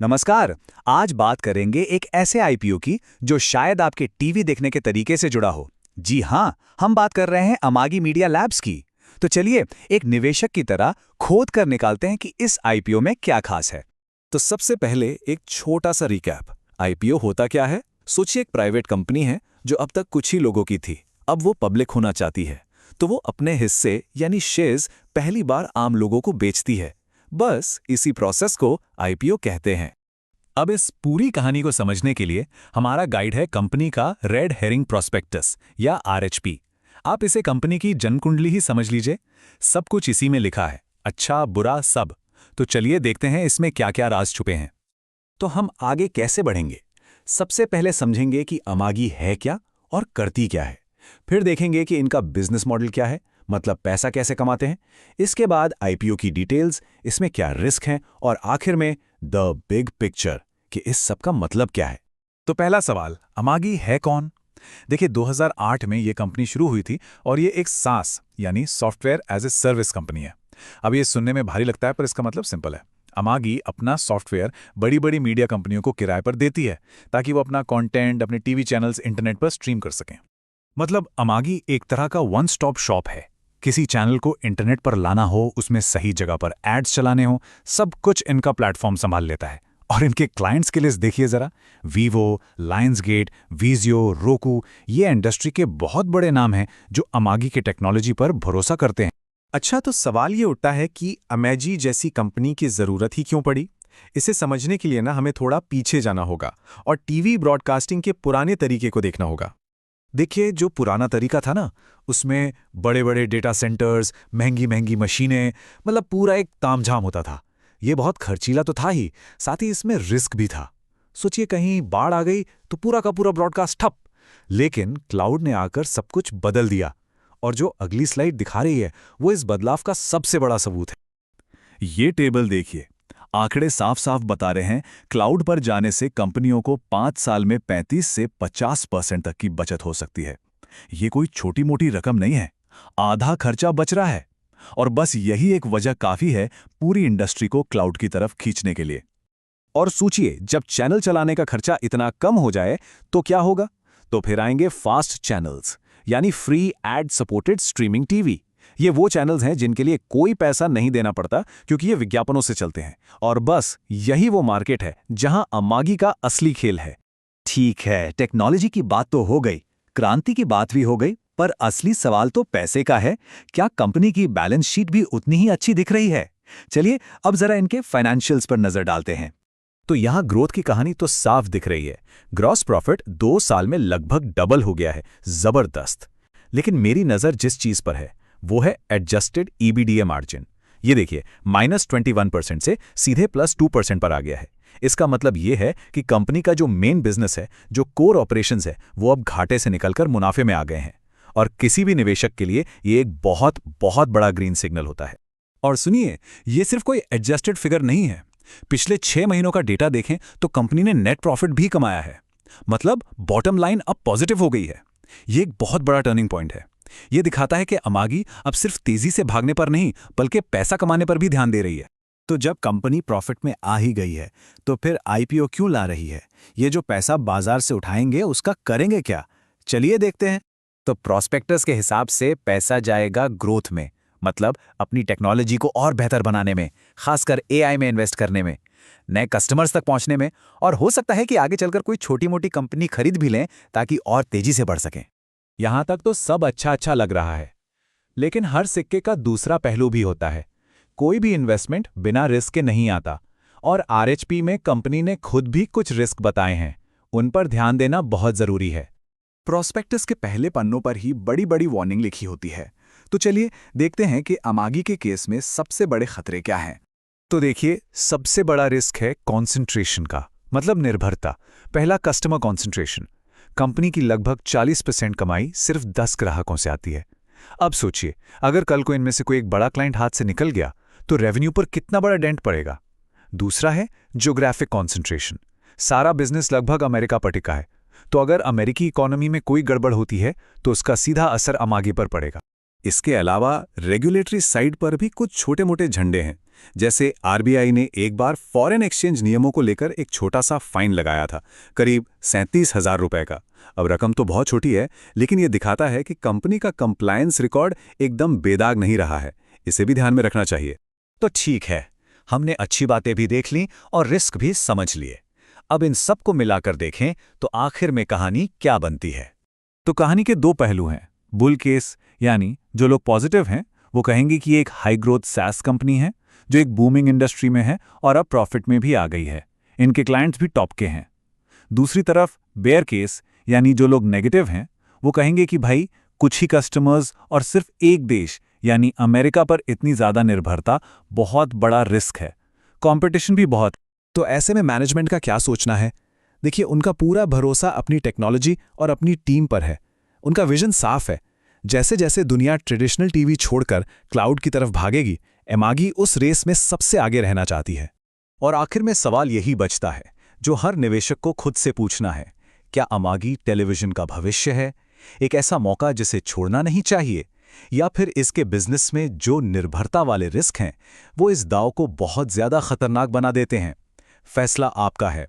नमस्कार। आज बात करेंगे एक ऐसे आईपीओ की जो शायद आपके टीवी देखने के तरीके से जुड़ा हो। जी हाँ, हम बात कर रहे हैं अमागी मीडिया लैब्स की। तो चलिए एक निवेशक की तरह खोद कर निकालते हैं कि इस आईपीओ में क्या खास है। तो सबसे पहले एक छोटा सा रिकैप। आईपीओ होता क्या है? सोचिए एक प्राइवेट कंपनी है जो अब तक कुछ ही लोगों की थी। अब वो पब्लिक होना चाहती है, तो वो अपने हिस्से यानी शेयर्स पहली बार आम लोगों को बेचती है। बस इसी प्रोसेस को आईपीओ कहते हैं। अब इस पूरी कहानी को समझने के लिए हमारा गाइड है कंपनी का रेड हेरिंग प्रोस्पेक्टस या आरएचपी। आप इसे कंपनी की जनकुंडली ही समझ लीजिए। सब कुछ इसी में लिखा है, अच्छा बुरा सब। तो चलिए देखते हैं इसमें क्या क्या राज छुपे हैं। तो हम आगे कैसे बढ़ेंगे? सबसे पहले समझेंगे कि अमागी है क्या और करती क्या है। फिर देखेंगे कि इनका बिजनेस मॉडल क्या है, मतलब पैसा कैसे कमाते हैं। इसके बाद आईपीओ की डिटेल्स, इसमें क्या रिस्क हैं, और आखिर में द बिग पिक्चर कि इस सब का मतलब क्या है। तो पहला सवाल, अमागी है कौन? देखिए 2008 में ये कंपनी शुरू हुई थी और ये एक सास यानी software as a service company है। अब ये सुनने में भारी लगता है पर इसका मतलब सिंपल है। अमागी अपना सॉफ्टवेयर बड़ी बड़ी मीडिया कंपनियों को किराए पर देती है ताकि वो अपना कंटेंट अपने टीवी चैनल्स इंटरनेट पर स्ट्रीम कर सकें। मतलब अमागी एक तरह का वन स्टॉप शॉप है। किसी चैनल को इंटरनेट पर लाना हो, उसमें सही जगह पर एड्स चलाने हो, सब कुछ इनका प्लेटफॉर्म संभाल लेता है। और इनके क्लाइंट्स के लिस्ट देखिए जरा। वीवो, लायंसगेट, विजियो, roku, ये इंडस्ट्री के बहुत बड़े नाम हैं जो अमागी के टेक्नोलॉजी पर भरोसा करते हैं। अच्छा, तो सवाल ये उठता है कि अमेजी जैसी कंपनी की ज़रूरत ही क्यों पड़ी? इसे समझने के लिए हमें थोड़ा पीछे जाना होगा और टीवी ब्रॉडकास्टिंग के पुराने तरीके को देखना होगा। देखिए जो पुराना तरीका था ना, उसमें बड़े बड़े डेटा सेंटर्स, महंगी महंगी मशीनें, मतलब पूरा एक तामझाम होता था। ये बहुत खर्चीला तो था ही, साथ ही इसमें रिस्क भी था। सोचिए कहीं बाढ़ आ गई तो पूरा का पूरा ब्रॉडकास्ट ठप। लेकिन क्लाउड ने आकर सब कुछ बदल दिया। और जो अगली स्लाइड दिखा रही है वो इस बदलाव का सबसे बड़ा सबूत है। ये टेबल देखिए, आंकड़े साफ साफ बता रहे हैं क्लाउड पर जाने से कंपनियों को 5 साल में 35 से 50% तक की बचत हो सकती है। ये कोई छोटी मोटी रकम नहीं है, आधा खर्चा बच रहा है। और बस यही एक वजह काफी है पूरी इंडस्ट्री को क्लाउड की तरफ खींचने के लिए। और सोचिए, जब चैनल चलाने का खर्चा इतना कम हो जाए तो क्या होगा? तो फिर आएंगे फास्ट चैनल्स, यानी free add supported streaming TV. ये वो चैनल्स हैं जिनके लिए कोई पैसा नहीं देना पड़ता क्योंकि ये विज्ञापनों से चलते हैं। और बस यही वो मार्केट है जहां अमागी का असली खेल है। ठीक है, टेक्नोलॉजी की बात तो हो गई, क्रांति की बात भी हो गई, पर असली सवाल तो पैसे का है। क्या कंपनी की बैलेंस शीट भी उतनी ही अच्छी दिख रही है? चलिए अब जरा इनके फाइनेंशियल्स पर नजर डालते हैं। तो यहां ग्रोथ की कहानी तो साफ दिख रही है। ग्रॉस प्रॉफिट 2 साल में लगभग डबल हो गया है, जबरदस्त। लेकिन मेरी नजर जिस चीज पर है वो है एडजस्टेड ईबीडीए मार्जिन। ये देखिए, -21% से सीधे +2% पर आ गया है। इसका मतलब ये है कि कंपनी का जो मेन बिजनेस है, जो कोर ऑपरेशंस है, वो अब घाटे से निकलकर मुनाफे में आ गए हैं। और किसी भी निवेशक के लिए ये एक बहुत बहुत बड़ा ग्रीन सिग्नल होता है। और सुनिए, ये सिर्फ कोई एडजस्टेड फिगर नहीं है। पिछले 6 महीनों का डेटा देखें तो कंपनी ने नेट प्रॉफिट भी कमाया है। मतलब बॉटम लाइन अब पॉजिटिव हो गई है। ये एक बहुत बड़ा टर्निंग पॉइंट है। ये दिखाता है कि अमागी अब सिर्फ तेजी से भागने पर नहीं बल्कि पैसा कमाने पर भी ध्यान दे रही है। तो जब कंपनी प्रॉफिट में आ ही गई है तो फिर आईपीओ क्यों ला रही है? ये जो पैसा बाजार से उठाएंगे उसका करेंगे क्या? चलिए देखते हैं। तो प्रॉस्पेक्टस के हिसाब से पैसा जाएगा ग्रोथ में, मतलब अपनी टेक्नोलॉजी को और बेहतर बनाने में, खासकर एआई में इन्वेस्ट करने में, नए कस्टमर्स तक पहुंचने में, और हो सकता है कि आगे चलकर कोई छोटी मोटी कंपनी खरीद भी लें ताकि और तेजी से बढ़ सकें। यहां तक तो सब अच्छा अच्छा लग रहा है, लेकिन हर सिक्के का दूसरा पहलू भी होता है। कोई भी इन्वेस्टमेंट बिना रिस्क के नहीं आता, और आरएचपी में कंपनी ने खुद भी कुछ रिस्क बताए हैं। उन पर ध्यान देना बहुत जरूरी है। प्रॉस्पेक्टस के पहले पन्नों पर ही बड़ी बड़ी वार्निंग लिखी होती है। तो चलिए देखते हैं कि अमागी के केस में सबसे बड़े खतरे क्या हैं। तो देखिए, सबसे बड़ा रिस्क है कॉन्सेंट्रेशन का, मतलब निर्भरता। पहला, कस्टमर कॉन्सेंट्रेशन। कंपनी की लगभग 40% कमाई सिर्फ 10 ग्राहकों से आती है। अब सोचिए, अगर कल को इनमें से कोई एक बड़ा क्लाइंट हाथ से निकल गया तो रेवेन्यू पर कितना बड़ा डेंट पड़ेगा। दूसरा है ज्योग्राफिक कॉन्सेंट्रेशन। सारा बिजनेस लगभग अमेरिका पर टिका है, तो अगर अमेरिकी इकोनॉमी में कोई गड़बड़ होती है तो उसका सीधा असर अमागी पर पड़ेगा। इसके अलावा रेगुलेटरी साइड पर भी कुछ छोटे-मोटे झंडे हैं। जैसे आरबीआई ने एक बार फॉरेन एक्सचेंज नियमों को लेकर एक छोटा सा फाइन लगाया था, करीब 37,000 रुपए का। अब रकम तो बहुत छोटी है, लेकिन ये दिखाता है कि कंपनी का कंप्लायंस रिकॉर्ड एकदम बेदाग नहीं रहा है। इसे भी ध्यान में रखना चाहिए। तो ठीक है, हमने अच्छी बातें भी देख लीं और रिस्क भी समझ लिए। अब इन सब को मिलाकर देखें तो आखिर में कहानी क्या बनती है। तो कहानी के दो पहलू हैं। बुल केस, यानी जो लोग पॉजिटिव हैं वो कहेंगे कि ये एक हाई ग्रोथ सैस कंपनी है जो एक बूमिंग इंडस्ट्री में है और अब प्रॉफिट में भी आ गई है। इनके क्लाइंट्स भी टॉप के हैं। दूसरी तरफ बेयर केस, यानी जो लोग नेगेटिव हैं वो कहेंगे कि भाई कुछ ही कस्टमर्स और सिर्फ एक देश यानी अमेरिका पर इतनी ज़्यादा निर्भरता बहुत बड़ा रिस्क है, कंपटीशन भी बहुत। तो ऐसे में मैनेजमेंट का क्या सोचना है? देखिए, उनका पूरा भरोसा अपनी टेक्नोलॉजी और अपनी टीम पर है। उनका विजन साफ है। जैसे जैसे दुनिया ट्रेडिशनल टीवी छोड़कर क्लाउड की तरफ भागेगी, एमागी उस रेस में सबसे आगे रहना चाहती है। और आखिर में सवाल यही बचता है जो हर निवेशक को खुद से पूछना है, क्या अमागी टेलीविजन का भविष्य है, एक ऐसा मौका जिसे छोड़ना नहीं चाहिए, या फिर इसके बिजनेस में जो निर्भरता वाले रिस्क हैं वो इस दाव को बहुत ज्यादा खतरनाक बना देते हैं? फैसला आपका है।